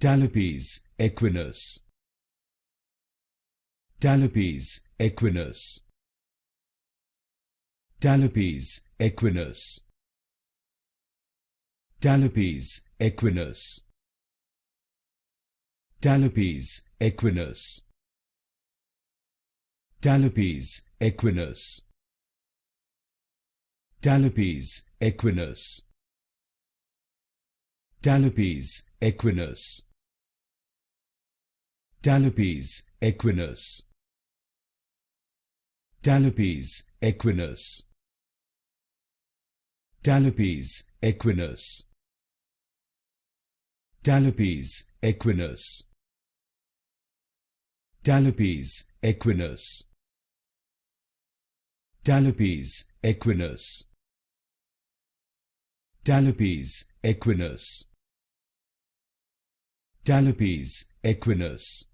Talipes Equinus. Talipes Equinus. Talipes Equinus. Talipes Equinus. Talipes Equinus. Talipes Equinus. Talipes Equinus. Talipes Equinus. Talipes Equinus. Talipes Equinus. Talipes Equinus. Talipes Equinus. Talipes Equinus. Talipes Equinus. Talipes Equinus. Talipes Equinus.